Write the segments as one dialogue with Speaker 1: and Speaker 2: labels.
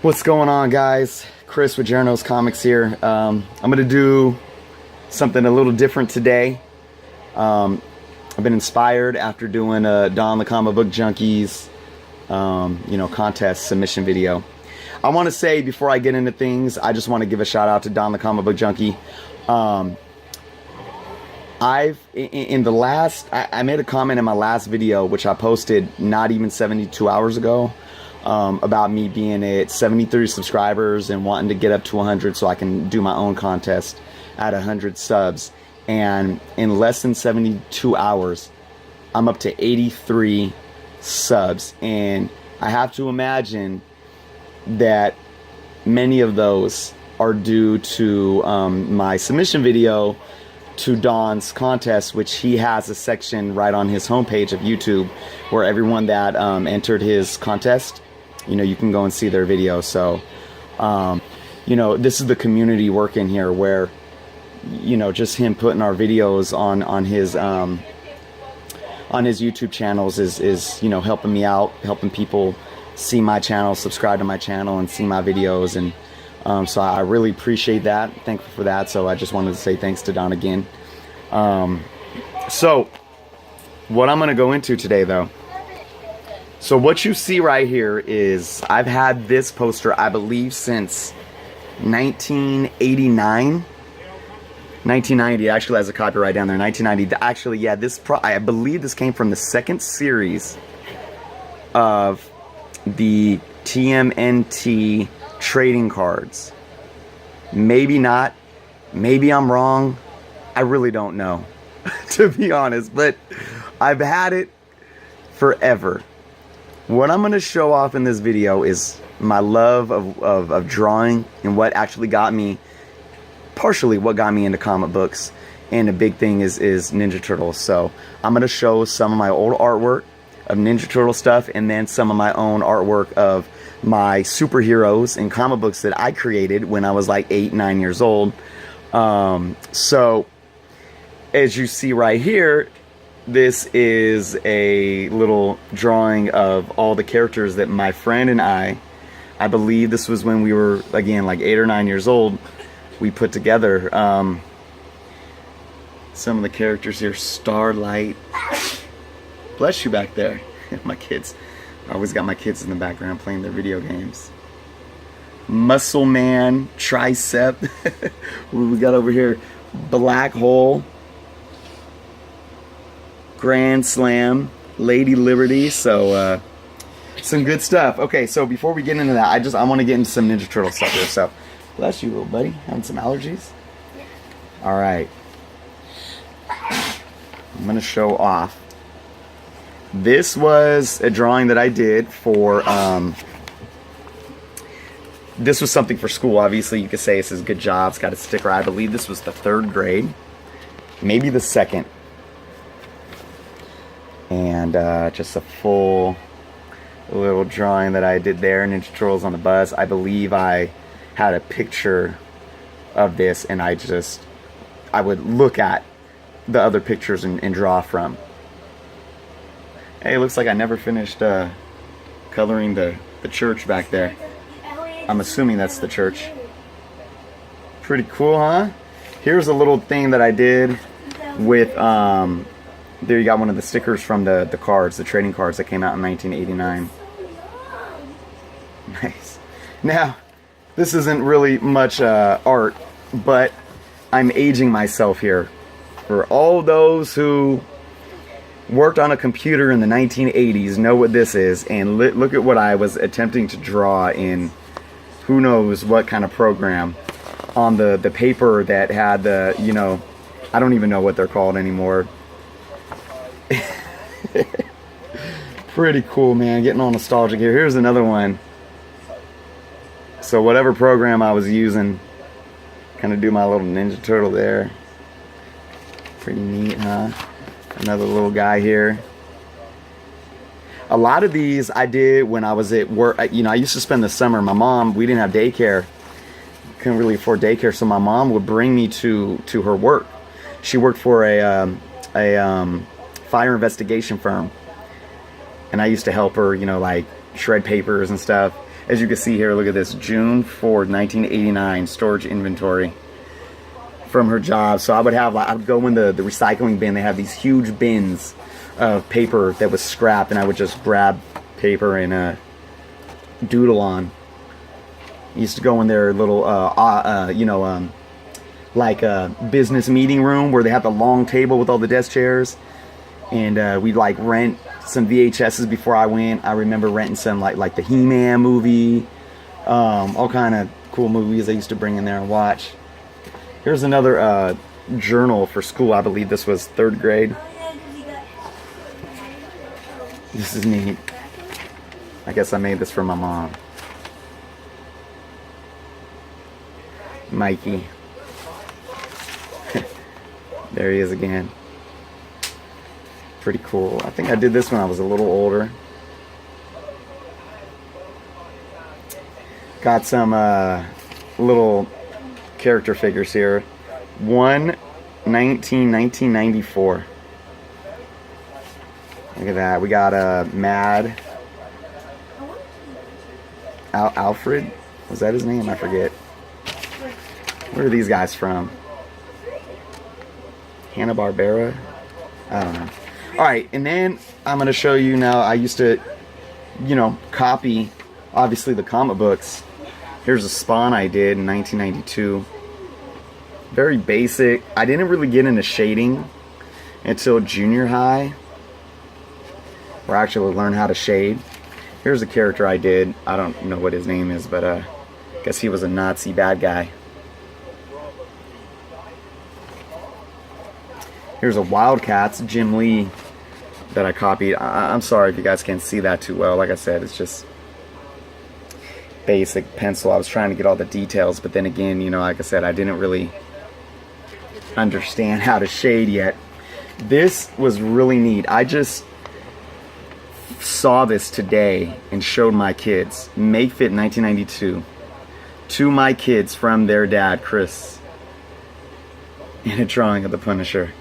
Speaker 1: What's going on, guys? Chris with Journos Comics here. I'm gonna do something a little different today. I've been inspired after doing a Don the Comic Book Junkies contest submission video. I want to say before I get into things, I just want to give a shout out to Don the Comic Book Junkie. I made a comment in my last video, which I posted not even 72 hours ago, about me being at 73 subscribers and wanting to get up to 100 so I can do my own contest at 100 subs. And in less than 72 hours, I'm up to 83 subs. And I have to imagine that many of those are due to my submission video to Don's contest, which he has a section right on his homepage of YouTube where everyone that entered his contest, you can go and see their video. So, this is the community working here where, just him putting our videos on his YouTube channels is helping me out, helping people see my channel, subscribe to my channel, and see my videos. And so I really appreciate that. Thankful for that. So I just wanted to say thanks to Don again. So what I'm going to go into today, though. So what you see right here is I've had this poster, I believe, since 1989. 1990, it actually has a copyright down there. 1990. Actually, yeah, I believe this came from the second series of the TMNT trading cards. Maybe not. Maybe I'm wrong. I really don't know, to be honest. But I've had it forever. What I'm going to show off in this video is my love of drawing and what actually got me, partially what got me into comic books. And the big thing is Ninja Turtles. So I'm going to show some of my old artwork of Ninja Turtle stuff, and then some of my own artwork of my superheroes and comic books that I created when I was like 8, 9 years old. So as you see right here, this is a little drawing of all the characters that my friend and I believe this was when we were, again, like 8 or 9 years old, we put together. Some of the characters here. Starlight. Bless you back there. My kids. I always got my kids in the background playing their video games. Muscle Man. Tricep. We got over here Black Hole. Grand Slam, Lady Liberty. So some good stuff. Okay, so before we get into that, I want to get into some Ninja Turtle stuff here. So bless you, little buddy. Having some allergies? All right. I'm going to show off. This was a drawing that I did for, this was something for school. Obviously, you could say this is a good job. It's got a sticker. I believe this was the 3rd grade. Maybe the 2nd. And just a full little drawing that I did there. Ninja Turtles on the bus. I believe I had a picture of this, and I would look at the other pictures and draw from. Hey, it looks like I never finished coloring the church back there. I'm assuming that's the church. Pretty cool, huh? Here's a little thing that I did with, there you got one of the stickers from the cards, the trading cards that came out in 1989. Nice. Now, this isn't really much art, but I'm aging myself here. For all those who worked on a computer in the 1980s know what this is, and look at what I was attempting to draw in who knows what kind of program on the paper that had the, I don't even know what they're called anymore. Pretty cool, man. Getting all nostalgic here. Here's another one. So whatever program I was using, kind of do my little Ninja Turtle there. Pretty neat, huh? Another little guy here. A lot of these I did when I was at work. I used to spend the summer. My mom, we didn't have daycare. Couldn't really afford daycare, so my mom would bring me to her work. She worked for a fire investigation firm, and I used to help her, like shred papers and stuff. As you can see here, look at this, June 4th, 1989, storage inventory from her job. So I would go in the recycling bin. They have these huge bins of paper that was scrapped, and I would just grab paper and doodle on. I used to go in their little, like a business meeting room where they have the long table with all the desk chairs, and we'd like rent some VHSs before I went. I remember renting some like the He-Man movie, all kind of cool movies I used to bring in there and watch. Here's another journal for school. I believe this was 3rd grade. This is neat. I guess I made this for my mom. Mikey. There he is again. Pretty cool. I think I did this when I was a little older. Got some little character figures here. 1994. Look at that. We got Mad Alfred. Was that his name? I forget. Where are these guys from? Hanna-Barbera? I don't know. Alright, and then I'm going to show you now. I used to, copy, obviously, the comic books. Here's a Spawn I did in 1992. Very basic. I didn't really get into shading until junior high, where I actually learned how to shade. Here's a character I did. I don't know what his name is, but I guess he was a Nazi bad guy. Here's a Wildcats, Jim Lee, that I copied. I'm sorry if you guys can't see that too well. Like I said, it's just basic pencil. I was trying to get all the details, but then again, like I said, I didn't really understand how to shade yet. This was really neat. I just saw this today and showed my kids. Make Fit 1992. To my kids from their dad, Chris. In a drawing of the Punisher.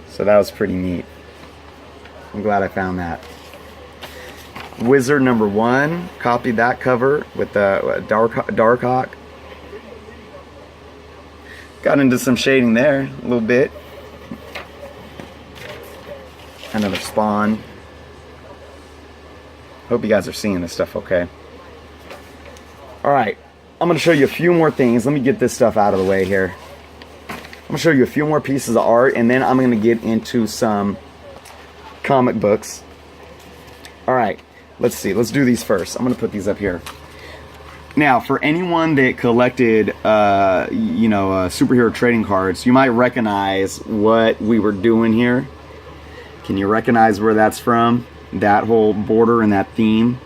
Speaker 1: So that was pretty neat. I'm glad I found that. Wizard #1. Copied that cover with the Darkhawk. Got into some shading there a little bit. Another Spawn. Hope you guys are seeing this stuff okay. Alright, I'm going to show you a few more things. Let me get this stuff out of the way here. I'm going to show you a few more pieces of art, and then I'm going to get into some comic books. Alright, let's see. Let's do these first. I'm going to put these up here. Now, for anyone that collected, superhero trading cards, you might recognize what we were doing here. Can you recognize where that's from? That whole border and that theme.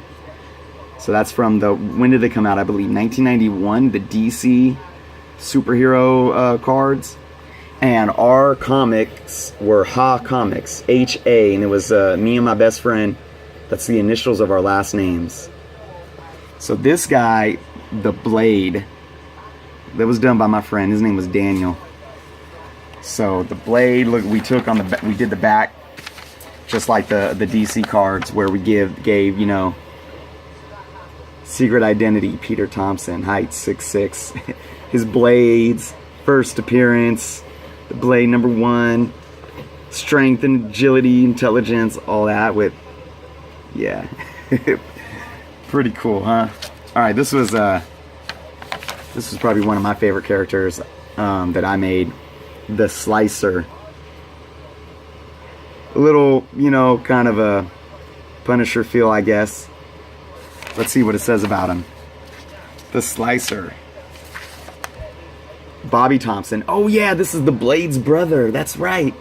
Speaker 1: So that's from when did they come out? I believe 1991, the DC superhero cards. And our comics were Ha Comics, H-A, and it was me and my best friend. That's the initials of our last names. So this guy, the Blade, that was done by my friend. His name was Daniel. So the Blade, look, we did the back, just like the DC cards, where we gave secret identity, Peter Thompson, height 6'6", his blades, first appearance, the Blade #1, strength and agility, intelligence, all that with, yeah, pretty cool, huh? All right, this was probably one of my favorite characters that I made, the Slicer. A little, kind of a Punisher feel, I guess. Let's see what it says about him. The Slicer. Bobby Thompson. Oh yeah, this is the Blade's brother. That's right.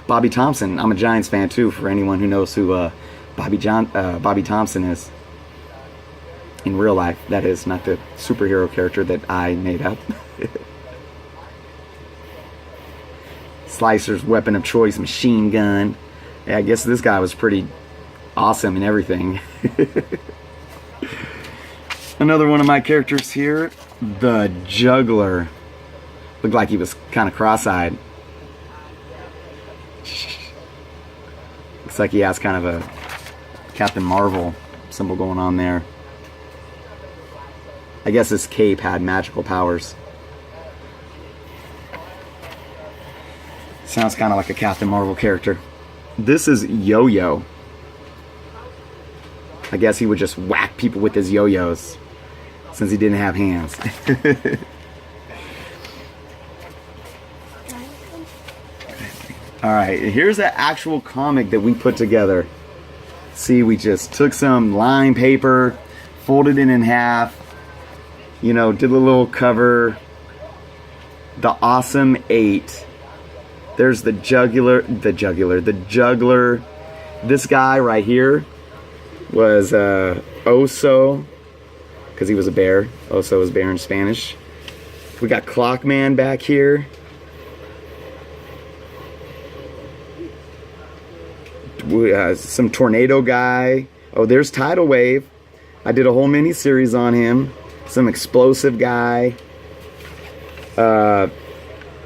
Speaker 1: Bobby Thompson. I'm a Giants fan too, for anyone who knows who Bobby Thompson is. In real life, that is, not the superhero character that I made up. Slicer's weapon of choice, machine gun. Yeah, I guess this guy was pretty awesome and everything. Another one of my characters here, the Juggler. Looked like he was kind of cross-eyed. Looks like he has kind of a Captain Marvel symbol going on there. I guess his cape had magical powers. Sounds kind of like a Captain Marvel character. This is Yo-Yo. I guess he would just whack people with his yo-yos since he didn't have hands. Alright, here's an actual comic that we put together. See, we just took some line paper, folded it in half, you know, did a little cover. The Awesome 8. There's the juggler. This guy right here was Oso, because he was a bear. Oso is bear in Spanish. We got Clockman back here. Some tornado guy. Oh, there's Tidal Wave. I did a whole mini series on him. Some explosive guy.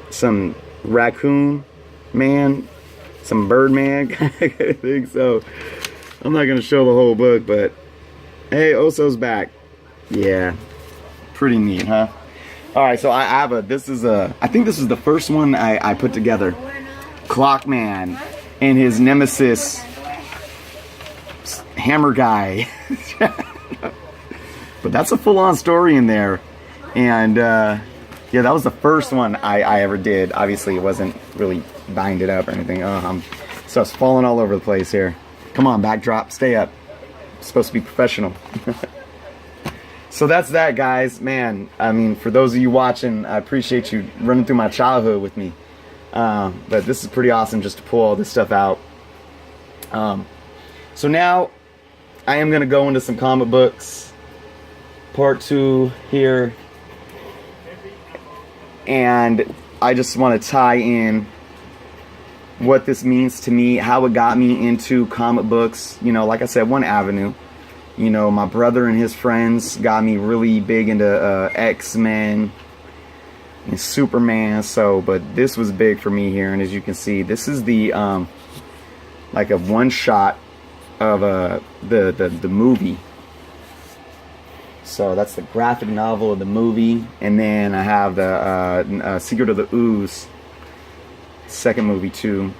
Speaker 1: Some raccoon man. Some Birdman. I think so. I'm not gonna show the whole book, but hey, Oso's back. Yeah, pretty neat, huh? All right, so I have I think this is the first one I put together. Clockman and his nemesis, Hammer Guy. But that's a full-on story in there, and yeah, that was the first one I ever did. Obviously, it wasn't really binded up or anything. So it's falling all over the place here. Come on, backdrop, stay up. I'm supposed to be professional. So that's that, guys. Man, I mean, for those of you watching, I appreciate you running through my childhood with me. But this is pretty awesome just to pull all this stuff out. So now I am going to go into some comic books. Part 2 here. And I just want to tie in what this means to me, how it got me into comic books. You know, like I said, one avenue. You know, my brother and his friends got me really big into X-Men and Superman. So, but this was big for me here. And as you can see, this is the like a one shot of the movie. So that's the graphic novel of the movie. And then I have the Secret of the Ooze, second movie too.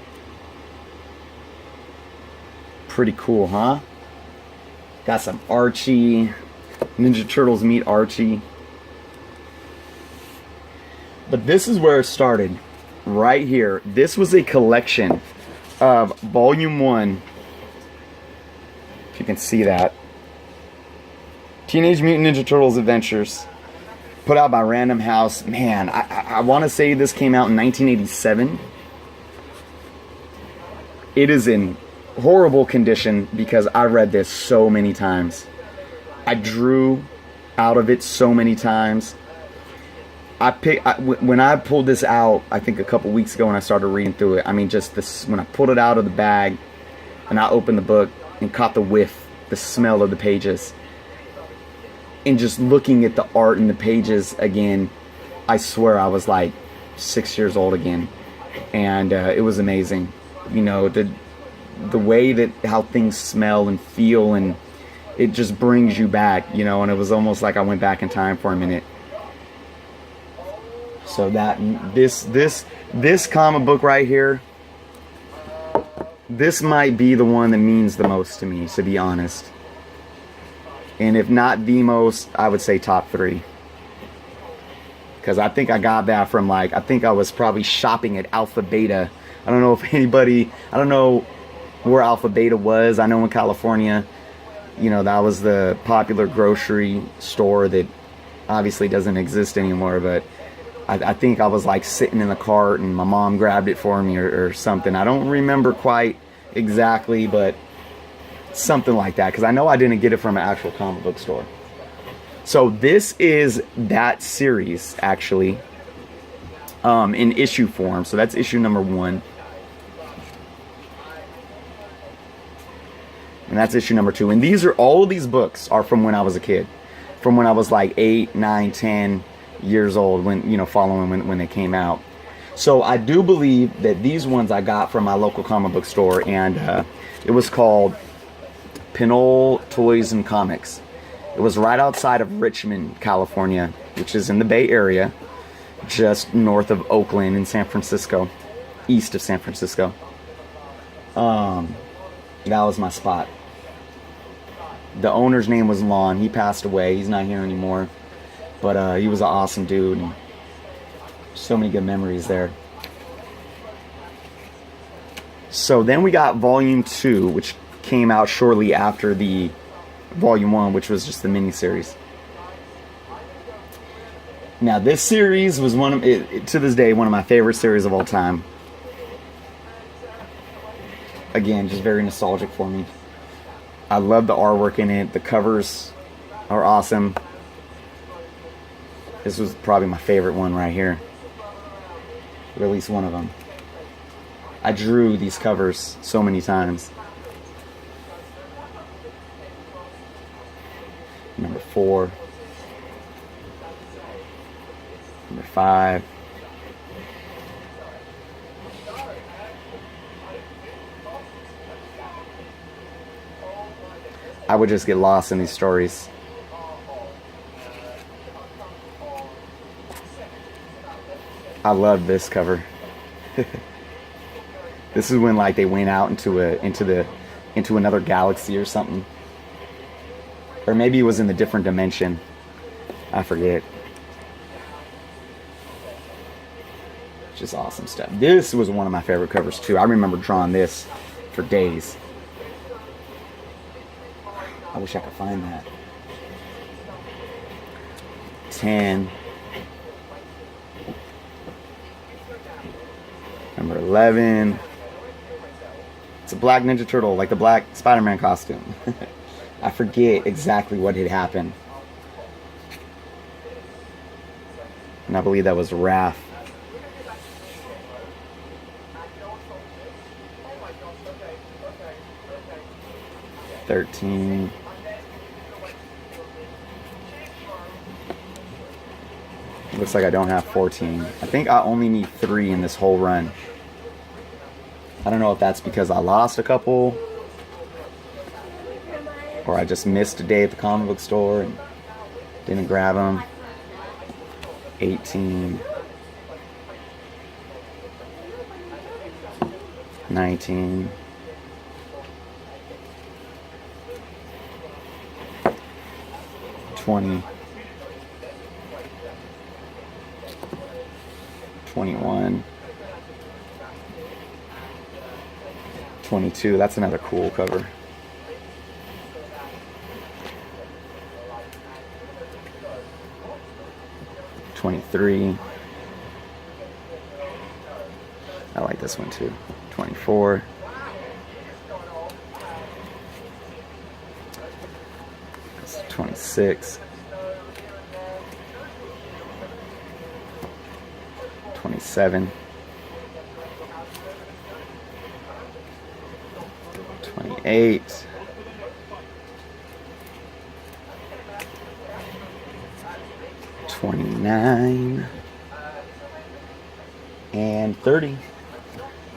Speaker 1: Pretty cool, huh? Got some Archie. Ninja Turtles meet Archie. But this is where it started. Right here. This was a collection of Volume 1. If you can see that. Teenage Mutant Ninja Turtles Adventures. Put out by Random House. Man, I want to say this came out in 1987. It is in horrible condition because I read this so many times. I drew out of it so many times. When I pulled this out, I think a couple weeks ago when I started reading through it, I mean, just this, when I pulled it out of the bag and I opened the book and caught the whiff, the smell of the pages, and just looking at the art in the pages again, I swear I was like 6 years old again. And it was amazing. You know, the way that how things smell and feel, and it just brings you back, you know. And it was almost like I went back in time for a minute. So that this comic book right here, this might be the one that means the most to me, to be honest. And if not the most, I would say top 3. Because I think I got that from, like, I think I was probably shopping at Alpha Beta. I don't know if anybody, I don't know where Alpha Beta was. I know in California, you know, that was the popular grocery store that obviously doesn't exist anymore. But I think I was like sitting in the cart and my mom grabbed it for me or something. I don't remember quite exactly, but something like that. Because I know I didn't get it from an actual comic book store. So this is that series, actually, in issue form. So that's issue number 1. And that's issue number 2. And these are, all of these books are from when I was a kid. From when I was like 8, 9, 10 years old, when, you know, following when they came out. So I do believe that these ones I got from my local comic book store. And it was called Pinole Toys and Comics. It was right outside of Richmond, California, which is in the Bay Area, just north of Oakland in San Francisco, east of San Francisco. That was my spot. The owner's name was Lon. He passed away. He's not here anymore. But he was an awesome dude. And so many good memories there. So then we got Volume 2, which came out shortly after the Volume 1, which was just the miniseries. Now this series was to this day, one of my favorite series of all time. Again, just very nostalgic for me. I love the artwork in it. The covers are awesome. This was probably my favorite one right here. Or at least one of them. I drew these covers so many times. Number 4. Number 5. I would just get lost in these stories. I love this cover. This is when like they went out into another galaxy or something. Or maybe it was in a different dimension. I forget. Just awesome stuff. This was one of my favorite covers too. I remember drawing this for days. I wish I could find that. 10. Number 11. It's a black Ninja Turtle, like the black Spider-Man costume. I forget exactly what had happened. And I believe that was Raph. $13. Looks like I don't have 14. I think I only need 3 in this whole run. I don't know if that's because I lost a couple, or I just missed a day at the comic book store and didn't grab them. 18. 19. 20. 21. 22. That's another cool cover. 23. I like this one too. 24. 26. 27. 28. 29. And 30.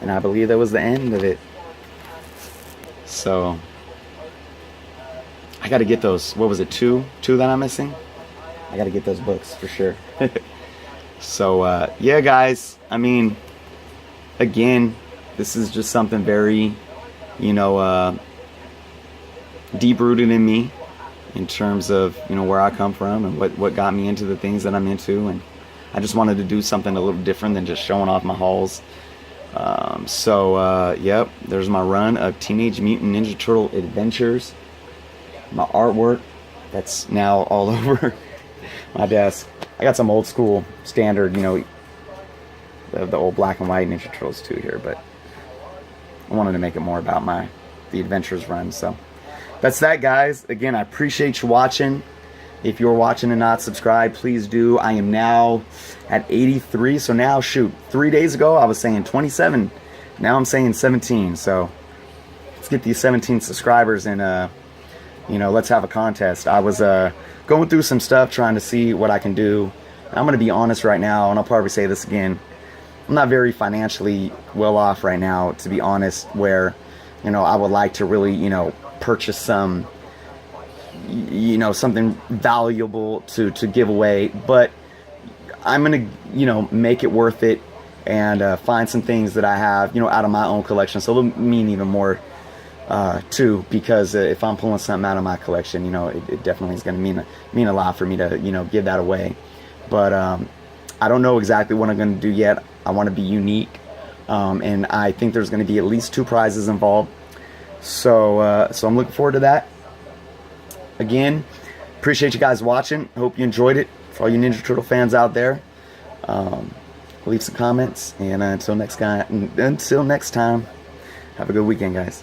Speaker 1: And I believe that was the end of it. So I got to get those. What was it? Two that I'm missing? I got to get those books for sure. So yeah, guys, I mean, again, this is just something very, you know, deep rooted in me in terms of, you know, where I come from and what got me into the things that I'm into. And I just wanted to do something a little different than just showing off my hauls. Yep, there's my run of Teenage Mutant Ninja Turtle Adventures. My artwork that's now all over my desk. I got some old school standard, you know, the old black and white Ninja Turtles too here, but I wanted to make it more about the Adventures run. So that's that, guys. Again, I appreciate you watching. If you're watching and not subscribed, please do. I am now at 83. So now, shoot, 3 days ago I was saying 27. Now I'm saying 17. So let's get these 17 subscribers and you know, let's have a contest. I was going through some stuff trying to see what I can do. I'm going to be honest right now, and I'll probably say this again. I'm not very financially well off right now, to be honest, where, you know, I would like to really, you know, purchase some, you know, something valuable to give away, but I'm gonna, you know, make it worth it and find some things that I have, you know, out of my own collection. So it'll mean even more too, because if I'm pulling something out of my collection, you know, it definitely is going to mean a lot for me to, you know, give that away. But I don't know exactly what I'm going to do yet. I want to be unique, and I think there's going to be at least 2 prizes involved. So so I'm looking forward to that. Again, appreciate you guys watching. Hope you enjoyed it. For all you Ninja Turtle fans out there, leave some comments, and until next time, have a good weekend, guys.